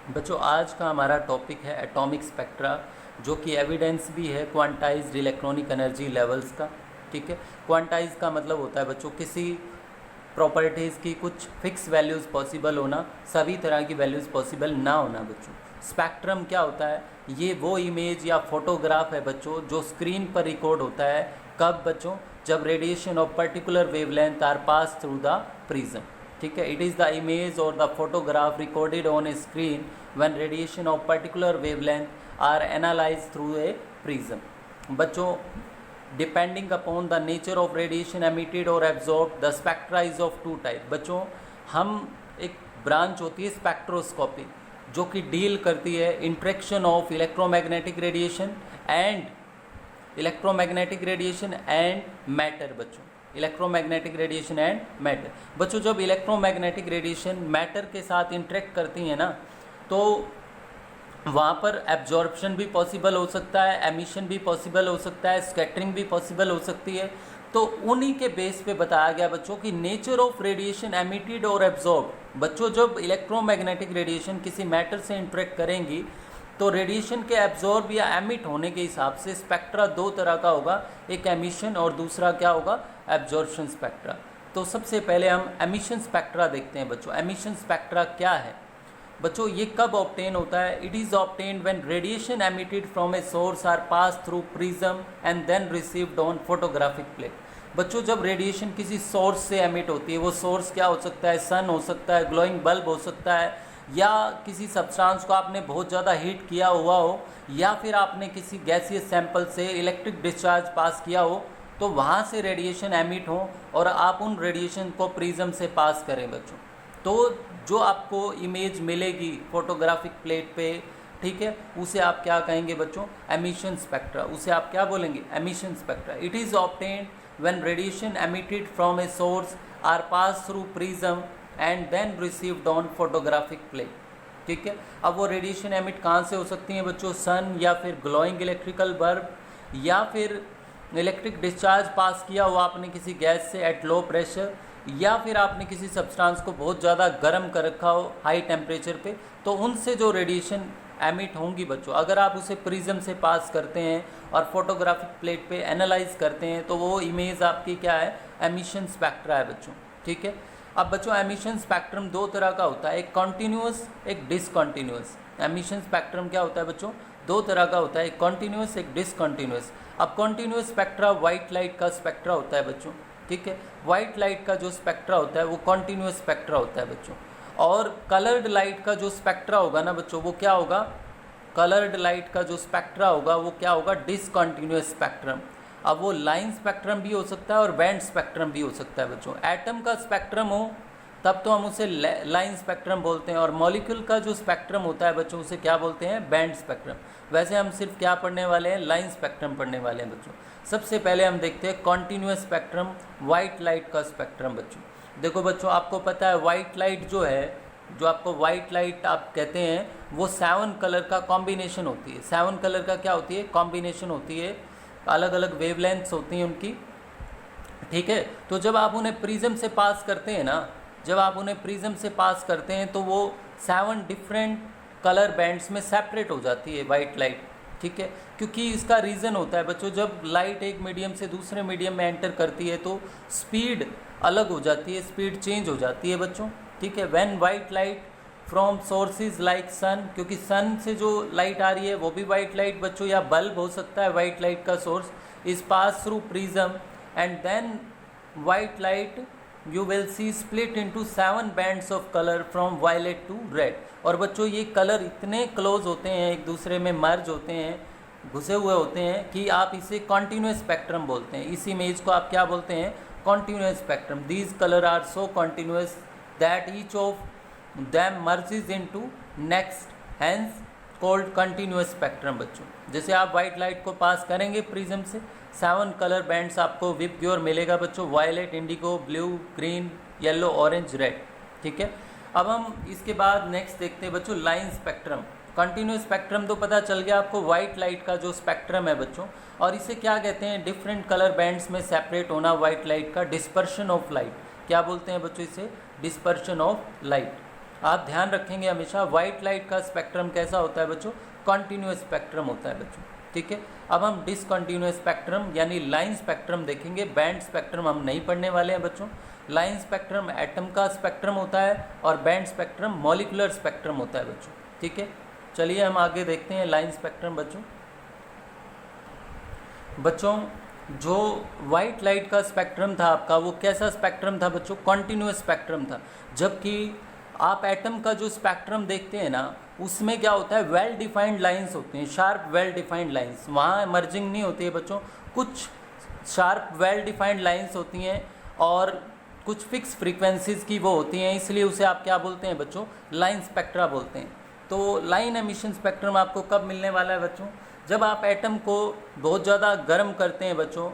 बच्चों आज का हमारा टॉपिक है एटॉमिक स्पेक्ट्रा, जो कि एविडेंस भी है क्वांटाइज्ड इलेक्ट्रॉनिक एनर्जी लेवल्स का। ठीक है, क्वांटाइज का मतलब होता है बच्चों किसी प्रॉपर्टीज़ की कुछ फिक्स वैल्यूज़ पॉसिबल होना, सभी तरह की वैल्यूज़ पॉसिबल ना होना। बच्चों स्पेक्ट्रम क्या होता है? ये वो इमेज या फोटोग्राफ है बच्चों जो स्क्रीन पर रिकॉर्ड होता है। कब बच्चों? जब radiation of particular wavelength are pass through the prism. ठीक है, इट इज़ द इमेज और the photograph recorded on a screen when radiation of particular wavelength are analyse through a prism. बच्चों depending upon the nature of radiation emitted और absorb the spectra is of two type. बच्चों हम एक branch होती है spectroscopy, जो कि deal करती है interaction of electromagnetic radiation and matter. बच्चों इलेक्ट्रोमैग्नेटिक रेडिएशन एंड मैटर। बच्चों जब इलेक्ट्रोमैग्नेटिक रेडिएशन मैटर के साथ इंटरेक्ट करती है ना, तो वहाँ पर एब्जॉर्प्शन भी पॉसिबल हो सकता है, एमिशन भी पॉसिबल हो सकता है, स्कैटरिंग भी पॉसिबल हो सकती है। तो उन्हीं के बेस पे बताया गया बच्चों कि नेचर ऑफ रेडिएशन एमिटेड और एब्जॉर्ब। बच्चों जब इलेक्ट्रोमैग्नेटिक रेडिएशन किसी मैटर से इंटरेक्ट करेंगी तो रेडिएशन के एब्जॉर्ब या एमिट होने के हिसाब से स्पेक्ट्रा दो तरह का होगा, एक एमिशन और दूसरा क्या होगा? Absorption spectra. तो सबसे पहले हम एमिशन स्पेक्ट्रा देखते हैं बच्चों। एमिशन स्पेक्ट्रा क्या है बच्चों? ये कब ऑब्टेन होता है? It is obtained when radiation emitted from a source are pass through prism and then received on photographic plate. बच्चों जब रेडिएशन किसी सोर्स से एमिट होती है, वो सोर्स क्या हो सकता है? सन हो सकता है, ग्लोइंग बल्ब हो सकता है, या किसी सब्सटेंस को आपने बहुत ज़्यादा हीट किया हुआ हो, या फिर आपने किसी गैसियस सैंपल से इलेक्ट्रिक डिस्चार्ज पास किया हो, तो वहाँ से रेडिएशन एमिट हो और आप उन रेडिएशन को प्रिज्म से पास करें बच्चों। तो जो आपको इमेज मिलेगी फोटोग्राफिक प्लेट पे, ठीक है, उसे आप क्या कहेंगे बच्चों? Emission spectra. उसे आप क्या बोलेंगे? Emission spectra. It is obtained when radiation emitted from a source are pass through prism and then received on photographic plate. ठीक है, अब वो रेडिएशन एमिट कहाँ से हो सकती हैं बच्चों? सन, या फिर ग्लोइंग इलेक्ट्रिकल बल्ब, या फिर इलेक्ट्रिक डिस्चार्ज पास किया हुआ आपने किसी गैस से एट लो प्रेशर, या फिर आपने किसी सब्सटेंस को बहुत ज़्यादा गर्म कर रखा हो हाई टेम्परेचर पे, तो उनसे जो रेडिएशन एमिट होंगी बच्चों, अगर आप उसे प्रिज्म से पास करते हैं और फोटोग्राफिक प्लेट पे एनालाइज करते हैं, तो वो इमेज आपकी क्या है? एमिशन स्पेक्ट्रा है बच्चों। ठीक है, अब बच्चों एमिशन स्पेक्ट्रम दो तरह का होता है, एक कॉन्टीन्यूअस, एक डिसकॉन्टीन्यूअस। एमिशन स्पेक्ट्रम क्या होता है बच्चों? दो तरह का होता है, एक कॉन्टीन्यूअस, एक डिसकॉन्टीन्यूअस। अब कॉन्टीन्यूअस स्पेक्ट्रा वाइट लाइट का स्पेक्ट्रा होता है बच्चों। ठीक है, वाइट लाइट का जो स्पेक्ट्रा होता है वो कॉन्टीन्यूअस स्पेक्ट्रा होता है बच्चों। और कलर्ड लाइट का जो स्पेक्ट्रा होगा ना बच्चों, वो क्या होगा? कलर्ड लाइट का जो स्पेक्ट्रा होगा वो क्या होगा? डिसकॉन्टीन्यूअस स्पेक्ट्रम। अब वो लाइन स्पेक्ट्रम भी हो सकता है और बैंड स्पेक्ट्रम भी हो सकता है बच्चों। एटम का स्पेक्ट्रम हो तब तो हम उसे लाइन स्पेक्ट्रम बोलते हैं, और मॉलिक्यूल का जो स्पेक्ट्रम होता है बच्चों उसे क्या बोलते हैं? Band spectrum. वैसे हम सिर्फ क्या पढ़ने वाले हैं? लाइन स्पेक्ट्रम पढ़ने वाले हैं बच्चों। सबसे पहले हम देखते हैं कॉन्टीन्यूअस स्पेक्ट्रम, वाइट लाइट का स्पेक्ट्रम बच्चों। देखो बच्चों, आपको पता है वाइट लाइट जो है, जो आपको वाइट लाइट आप कहते हैं, वो 7 कलर का कॉम्बिनेशन होती है। 7 कलर का क्या होती है? कॉम्बिनेशन होती है, अलग अलग वेवलेंथ्स होती हैं उनकी। ठीक है, तो जब आप उन्हें प्रिज्म से पास करते हैं ना, जब आप उन्हें प्रिज्म से पास करते हैं तो वो 7 डिफरेंट कलर बैंड्स में सेपरेट हो जाती है वाइट लाइट। ठीक है, क्योंकि इसका रीज़न होता है बच्चों, जब लाइट एक मीडियम से दूसरे मीडियम में एंटर करती है तो स्पीड अलग हो जाती है, स्पीड चेंज हो जाती है बच्चों। ठीक है, when white light from sources like sun, क्योंकि सन से जो लाइट आ रही है वो भी वाइट लाइट बच्चों, या बल्ब हो सकता है वाइट लाइट का source, is pass through prism and then white light you will see split into 7 bands of color from violet to red। और बच्चों ये कलर इतने क्लोज होते हैं, एक दूसरे में मर्ज होते हैं, घुसे हुए होते हैं, कि आप इसे कॉन्टीन्यूअस स्पेक्ट्रम बोलते हैं। इस इमेज को आप क्या बोलते हैं? Continuous spectrum. These colour are so continuous that each of them merges into next, hence called continuous spectrum बच्चों। जैसे आप वाइट लाइट को पास करेंगे प्रिज्म से, 7 कलर बैंड्स आपको विप ग्योर मिलेगा बच्चों, violet, indigo, blue, green, yellow, orange, red. ठीक है, अब हम इसके बाद नेक्स्ट देखते हैं बच्चों लाइन स्पेक्ट्रम। कंटिन्यूअस स्पेक्ट्रम तो पता चल गया आपको, वाइट लाइट का जो स्पेक्ट्रम है बच्चों, और इसे क्या कहते हैं? डिफरेंट कलर बैंड्स में सेपरेट होना वाइट लाइट का, डिस्पर्शन ऑफ लाइट। क्या बोलते हैं बच्चों इसे? Dispersion of light. आप ध्यान रखेंगे हमेशा वाइट लाइट का स्पेक्ट्रम कैसा होता है बच्चों, कॉन्टिन्यूस स्पेक्ट्रम होता है बच्चों, ठीक है। अब हम डिसकंटिन्यूस स्पेक्ट्रम यानी लाइन स्पेक्ट्रम देखेंगे, बैंड स्पेक्ट्रम हम नहीं पढ़ने वाले हैं बच्चों। लाइन स्पेक्ट्रम एटम का स्पेक्ट्रम होता है और बैंड स्पेक्ट्रम मॉलिक्यूलर स्पेक्ट्रम होता है बच्चों, ठीक है। चलिए हम आगे देखते हैं लाइन स्पेक्ट्रम बच्चों। बच्चों जो वाइट लाइट का स्पेक्ट्रम था आपका, वो कैसा स्पेक्ट्रम था बच्चों, कॉन्टिन्यूस स्पेक्ट्रम था। जबकि आप एटम का जो स्पेक्ट्रम देखते हैं ना, उसमें क्या होता है, वेल डिफाइंड लाइंस होती हैं, शार्प वेल डिफाइंड लाइंस, वहाँ मर्जिंग नहीं होती है बच्चों, कुछ शार्प वेल डिफाइंड लाइंस होती हैं और कुछ फिक्स फ्रीक्वेंसीज की वो होती हैं, इसलिए उसे आप क्या बोलते हैं बच्चों, लाइन स्पेक्ट्रा बोलते हैं। तो लाइन एमिशन स्पेक्ट्रम आपको कब मिलने वाला है बच्चों, जब आप एटम को बहुत ज़्यादा गर्म करते हैं बच्चों,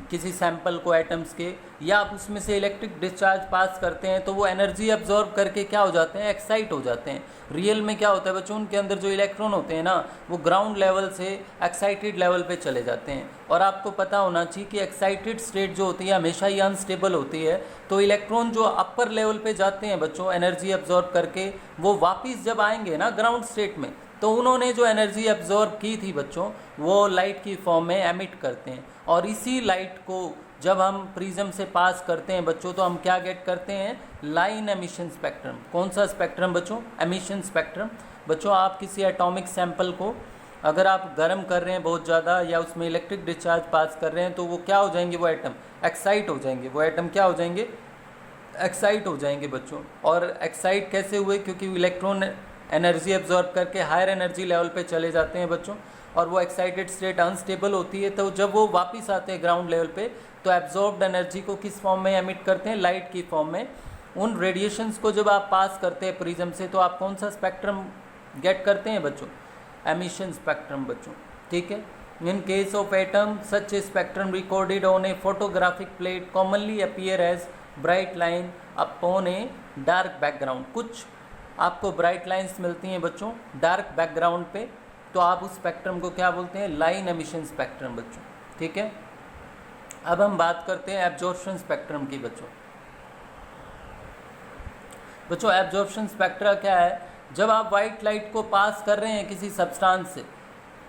किसी सैंपल को एटम्स के, या आप उसमें से इलेक्ट्रिक डिस्चार्ज पास करते हैं, तो वो एनर्जी एब्जॉर्ब करके क्या हो जाते हैं, एक्साइट हो जाते हैं। रियल में क्या होता है बच्चों, उनके अंदर जो इलेक्ट्रॉन होते हैं ना, वो ग्राउंड लेवल से एक्साइटेड लेवल पे चले जाते हैं। और आपको पता होना चाहिए कि एक्साइटेड स्टेट जो होती है हमेशा ही अनस्टेबल होती है। तो इलेक्ट्रॉन जो अपर लेवल पे जाते हैं बच्चों एनर्जी एब्जॉर्ब करके, वो वापस जब आएंगे ना ग्राउंड स्टेट में, तो उन्होंने जो एनर्जी एब्जॉर्ब की थी बच्चों, वो लाइट की फॉर्म में एमिट करते हैं। और इसी लाइट को जब हम प्रिज्म से पास करते हैं बच्चों, तो हम क्या गेट करते हैं, लाइन एमिशन स्पेक्ट्रम। कौन सा स्पेक्ट्रम बच्चों, एमिशन स्पेक्ट्रम। बच्चों आप किसी एटॉमिक सैंपल को अगर आप गर्म कर रहे हैं बहुत ज़्यादा, या उसमें इलेक्ट्रिक डिस्चार्ज पास कर रहे हैं, तो वो क्या हो जाएंगे, वो एटम एक्साइट हो जाएंगे, वो एटम क्या हो जाएंगे, एक्साइट हो जाएंगे बच्चों। और एक्साइट कैसे हुए, क्योंकि इलेक्ट्रॉन एनर्जी एब्जॉर्ब करके हायर एनर्जी लेवल पे चले जाते हैं बच्चों, और वो एक्साइटेड स्टेट अनस्टेबल होती है। तो जब वो वापस आते हैं ग्राउंड लेवल पे, तो एब्जॉर्ब्ड एनर्जी को किस फॉर्म में एमिट करते हैं, लाइट की फॉर्म में। उन रेडिएशंस को जब आप पास करते हैं प्रिज्म से, तो आप कौन सा स्पेक्ट्रम गेट करते हैं बच्चों, एमिशन स्पेक्ट्रम बच्चों, ठीक है। In case of atom such a spectrum recorded on a photographic plate commonly appear as bright line upon a dark background. कुछ आपको ब्राइट लाइंस मिलती हैं बच्चों डार्क बैकग्राउंड पे, तो आप उस स्पेक्ट्रम को क्या बोलते हैं, लाइन एमिशन स्पेक्ट्रम बच्चों, ठीक है। अब हम बात करते हैं एब्जॉर्प्शन स्पेक्ट्रम की बच्चों। बच्चों एब्जॉर्प्शन स्पेक्ट्रा क्या है, जब आप वाइट लाइट को पास कर रहे हैं किसी सब्सटेंस से,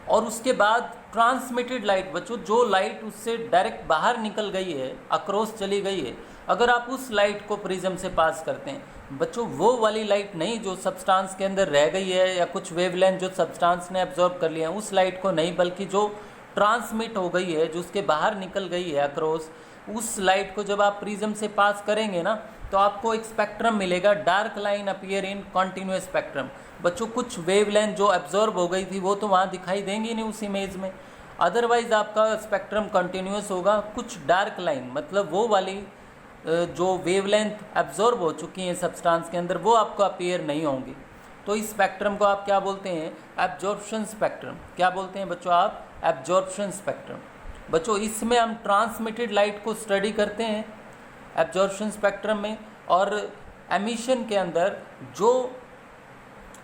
और उसके बाद ट्रांसमिटेड लाइट बच्चों, जो लाइट उससे डायरेक्ट बाहर निकल गई है, अक्रॉस चली गई है, अगर आप उस लाइट को प्रिज्म से पास करते हैं बच्चों, वो वाली लाइट नहीं जो सब्सटेंस के अंदर रह गई है, या कुछ वेवलेंथ जो सब्सटेंस ने एब्जॉर्ब कर लिया है, उस लाइट को नहीं, बल्कि जो ट्रांसमिट हो गई है, जो उसके बाहर निकल गई है अक्रॉस, उस लाइट को जब आप प्रिज्म से पास करेंगे ना, तो आपको एक स्पेक्ट्रम मिलेगा, dark line appear in continuous spectrum. बच्चों कुछ वेवलेंथ जो एब्जॉर्ब हो गई थी वो तो वहाँ दिखाई देंगी नहीं उस इमेज में, अदरवाइज आपका स्पेक्ट्रम कंटिन्यूस होगा। कुछ डार्क लाइन मतलब वो वाली जो वेवलेंथ एब्जॉर्ब हो चुकी हैं सब्सटेंस के अंदर, वो आपको अपीयर नहीं होंगी। तो इस स्पेक्ट्रम को आप क्या बोलते हैं, एब्जॉर्प्शन स्पेक्ट्रम। क्या बोलते हैं बच्चों आप, एब्जॉर्प्शन स्पेक्ट्रम। बच्चों इसमें हम ट्रांसमिटेड लाइट को स्टडी करते हैं एब्जॉर्प्शन स्पेक्ट्रम में, और एमिशन के अंदर जो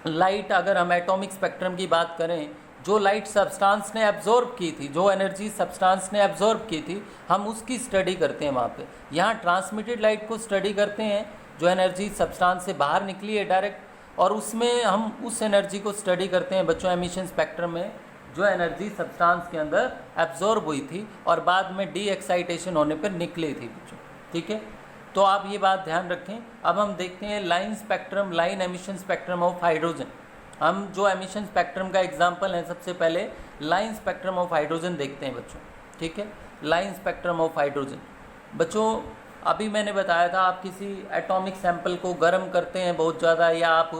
लाइट, अगर हम एटॉमिक स्पेक्ट्रम की बात करें, जो लाइट सब्सटेंस ने एब्जॉर्ब की थी, जो एनर्जी सब्सटेंस ने एब्जॉर्ब की थी, हम उसकी स्टडी करते हैं वहाँ पे। यहाँ ट्रांसमिटेड लाइट को स्टडी करते हैं जो एनर्जी सब्सटेंस से बाहर निकली है डायरेक्ट, और उसमें हम उस एनर्जी को स्टडी करते हैं बच्चों एमिशन स्पेक्ट्रम में, जो एनर्जी सब्सटेंस के अंदर एब्जॉर्ब हुई थी और बाद में डी एक्साइटेशन होने पर निकली थी बच्चों, ठीक है। तो आप ये बात ध्यान रखें। अब हम देखते हैं line spectrum, line emission spectrum of hydrogen. हम जो एमिशन स्पेक्ट्रम का एग्जांपल है, सबसे पहले लाइन स्पेक्ट्रम ऑफ हाइड्रोजन देखते हैं बच्चों, ठीक है। लाइन स्पेक्ट्रम ऑफ हाइड्रोजन बच्चों, अभी मैंने बताया था, आप किसी एटॉमिक सैंपल को गर्म करते हैं बहुत ज़्यादा, या आप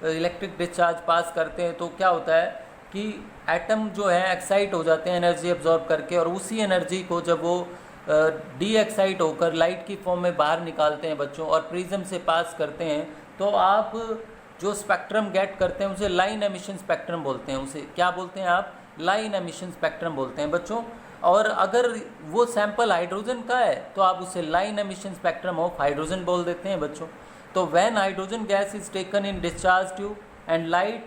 इलेक्ट्रिक डिस्चार्ज पास करते हैं, तो क्या होता है कि एटम जो है एक्साइट हो जाते हैं एनर्जी एब्जॉर्ब करके, और उसी एनर्जी को जब वो डी एक्साइट होकर लाइट की फॉर्म में बाहर निकालते हैं बच्चों, और प्रिज्म से पास करते हैं, तो आप जो स्पेक्ट्रम गेट करते हैं उसे लाइन एमिशन स्पेक्ट्रम बोलते हैं। उसे क्या बोलते हैं आप, लाइन एमिशन स्पेक्ट्रम बोलते हैं बच्चों। और अगर वो सैंपल हाइड्रोजन का है, तो आप उसे line emission spectrum of hydrogen बोल देते हैं बच्चों। तो when hydrogen gas is taken in discharge tube and light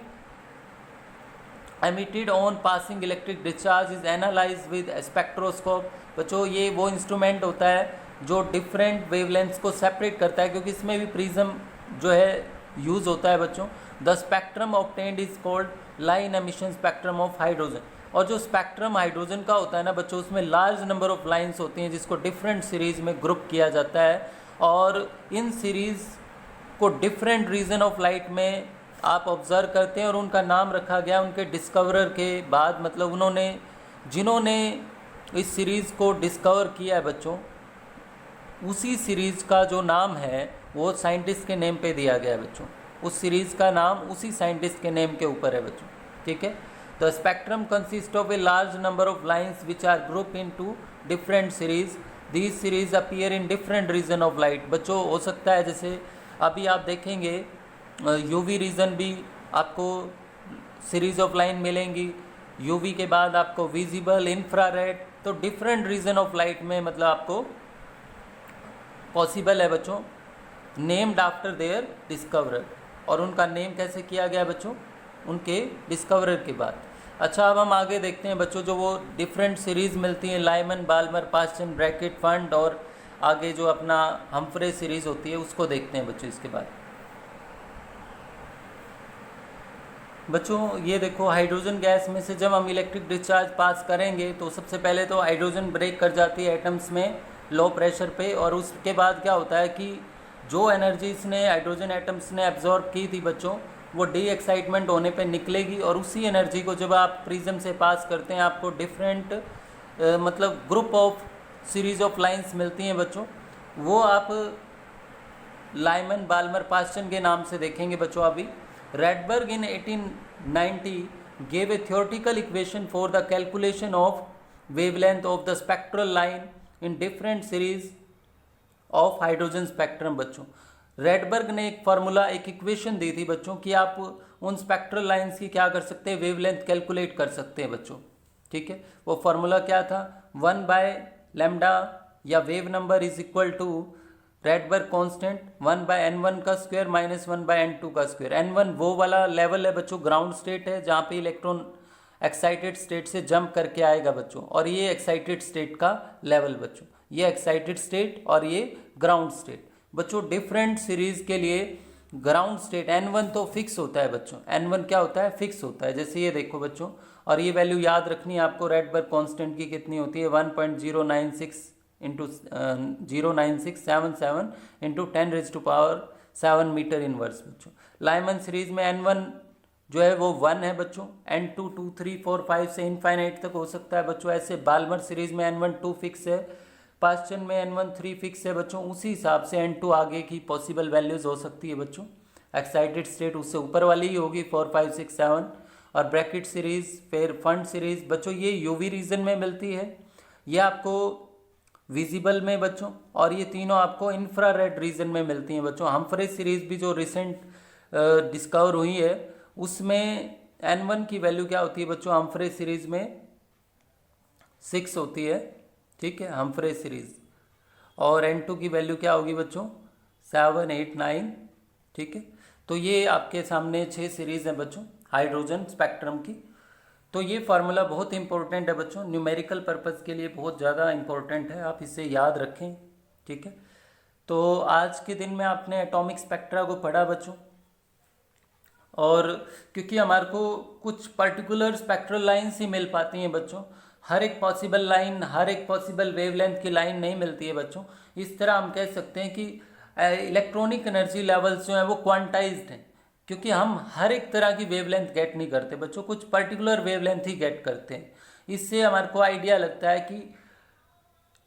emitted on passing electric discharge is analyzed with spectroscope। बच्चों ये वो इंस्ट्रूमेंट होता है जो डिफरेंट वेवलेंथ्स को सेपरेट करता है, क्योंकि इसमें भी प्रिज्म जो है यूज़ होता है बच्चों। The spectrum obtained is called line emission spectrum of hydrogen. और जो स्पेक्ट्रम हाइड्रोजन का होता है ना बच्चों, उसमें लार्ज नंबर ऑफ लाइंस होती हैं जिसको डिफरेंट सीरीज़ में ग्रुप किया जाता है, और इन सीरीज़ को डिफरेंट रीजन ऑफ लाइट में आप ऑब्जर्व करते हैं, और उनका नाम रखा गया उनके डिस्कवरर के बाद, मतलब उन्होंने जिन्होंने इस सीरीज़ को डिस्कवर किया है बच्चों, उसी सीरीज़ का जो नाम है वो साइंटिस्ट के नेम पे दिया गया है बच्चों। उस सीरीज़ का नाम उसी साइंटिस्ट के नेम के ऊपर है बच्चों, ठीक है। The spectrum consist of a large number of lines which are group into different series. These series appear in different region of light. बच्चों हो सकता है जैसे अभी आप देखेंगे यूवी रीजन भी आपको सीरीज ऑफ लाइन मिलेंगी, यूवी के बाद आपको विजिबल, इंफ्रारेड, तो डिफरेंट रीजन ऑफ लाइट में मतलब आपको पॉसिबल है बच्चों, नेम्ड आफ्टर देयर डिस्कवरर। और उनका नेम कैसे किया गया बच्चों? उनके डिस्कवरर के बाद। अच्छा, अब हम आगे देखते हैं बच्चों, जो वो डिफरेंट सीरीज़ मिलती हैं, Lyman, Balmer, Paschen, Brackett, Pfund, और आगे जो अपना हम्फ्रे सीरीज़ होती है उसको देखते हैं बच्चों इसके बाद। बच्चों ये देखो, हाइड्रोजन गैस में से जब हम इलेक्ट्रिक डिस्चार्ज पास करेंगे तो सबसे पहले तो हाइड्रोजन ब्रेक कर जाती है एटम्स में लो प्रेशर पे, और उसके बाद क्या होता है कि जो एनर्जी इसने हाइड्रोजन एटम्स ने एब्जॉर्ब की थी बच्चों, वो डी एक्साइटमेंट होने पे निकलेगी, और उसी एनर्जी को जब आप प्रिज्म से पास करते हैं आपको डिफरेंट मतलब group of series of lines मिलती हैं बच्चों। वो आप लाइमन, बाल्मर, पास्टन के नाम से देखेंगे बच्चों अभी। Rydberg in 1890 gave a theoretical equation for the calculation of wavelength of the spectral line in different series of hydrogen spectrum बच्चों। रेडबर्ग ने एक फार्मूला, एक इक्वेशन दी थी बच्चों कि आप उन स्पेक्ट्रल लाइंस की क्या कर सकते हैं, वेवलेंथ कैलकुलेट कर सकते हैं बच्चों, ठीक है। वो फार्मूला क्या था? 1/λ या wave number is equal to Rydberg constant 1/n1 का स्क्वायर माइनस 1/n2 का स्क्वायर। n1 वो वाला लेवल है बच्चों, ग्राउंड स्टेट है, जहाँ पे इलेक्ट्रॉन एक्साइटेड स्टेट से जंप करके आएगा बच्चों, और ये एक्साइटेड स्टेट का लेवल बच्चों, ये एक्साइटेड स्टेट और ये ग्राउंड स्टेट बच्चों। डिफरेंट सीरीज के लिए ग्राउंड स्टेट n1 तो फिक्स होता है बच्चों, n1 क्या होता है? फिक्स होता है। जैसे ये देखो बच्चों, और ये वैल्यू याद रखनी है आपको, रेडबर्ग कांस्टेंट की कितनी होती है? 1.096 इंटू 09677 इंटू 10⁻⁷ मीटर इनवर्स बच्चों। लाइमन सीरीज में n1 जो है वो 1 है बच्चों, n2 2 3 4 5 से इनफाइनाइट तक हो सकता है बच्चों। ऐसे बाल्मर सीरीज में n1 2 फिक्स है, पास्टन में n1 3 फिक्स है बच्चों। उसी हिसाब से n2 आगे की पॉसिबल वैल्यूज हो सकती है बच्चों। एक्साइटेड स्टेट उससे ऊपर वाली ही होगी 4 5 6 7। और ब्रैकेट सीरीज, फिर फंड सीरीज बच्चों, ये यूवी रीजन में मिलती है, ये आपको विजिबल में बच्चों, और ये तीनों आपको इंफ्रारेड रीजन में मिलती हैं बच्चों। हम्फ्रे सीरीज भी जो रिसेंट डिस्कवर हुई है उसमें n1 की वैल्यू क्या होती है बच्चों? हम्फ्रे सीरीज में 6 होती है, ठीक है, हम्फ्रे सीरीज। और n2 की वैल्यू क्या होगी बच्चों? 7 8 9, ठीक है। तो ये आपके सामने 6 सीरीज हैं बच्चों हाइड्रोजन स्पेक्ट्रम की। तो ये फार्मूला बहुत इंपॉर्टेंट है बच्चों, न्यूमेरिकल पर्पस के लिए बहुत ज़्यादा इंपॉर्टेंट है, आप इसे याद रखें, ठीक है। तो आज के दिन में आपने एटॉमिक स्पेक्ट्रा को पढ़ा बच्चों, और क्योंकि हमारे को कुछ पर्टिकुलर स्पेक्ट्रल लाइन्स ही मिल पाती हैं बच्चों, हर एक पॉसिबल लाइन, हर एक पॉसिबल वेवलेंथ की लाइन नहीं मिलती है बच्चों। इस तरह हम कह सकते हैं कि इलेक्ट्रॉनिक एनर्जी लेवल्स जो हैं वो क्वांटाइज्ड हैं, क्योंकि हम हर एक तरह की वेवलेंथ गेट नहीं करते बच्चों, कुछ पर्टिकुलर वेवलेंथ ही गेट करते हैं। इससे हमारे को आइडिया लगता है कि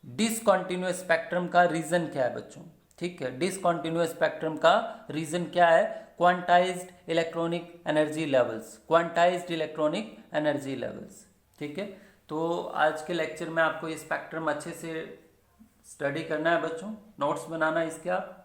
डिसकंटिन्यूअस स्पेक्ट्रम का रीजन क्या है बच्चों, ठीक है। डिसकंटिन्यूअस स्पेक्ट्रम का रीजन क्या है? Quantized electronic energy levels, quantized electronic energy levels, ठीक है। तो आज के लेक्चर में आपको ये स्पेक्ट्रम अच्छे से स्टडी करना है बच्चों, नोट्स बनाना इसके आप।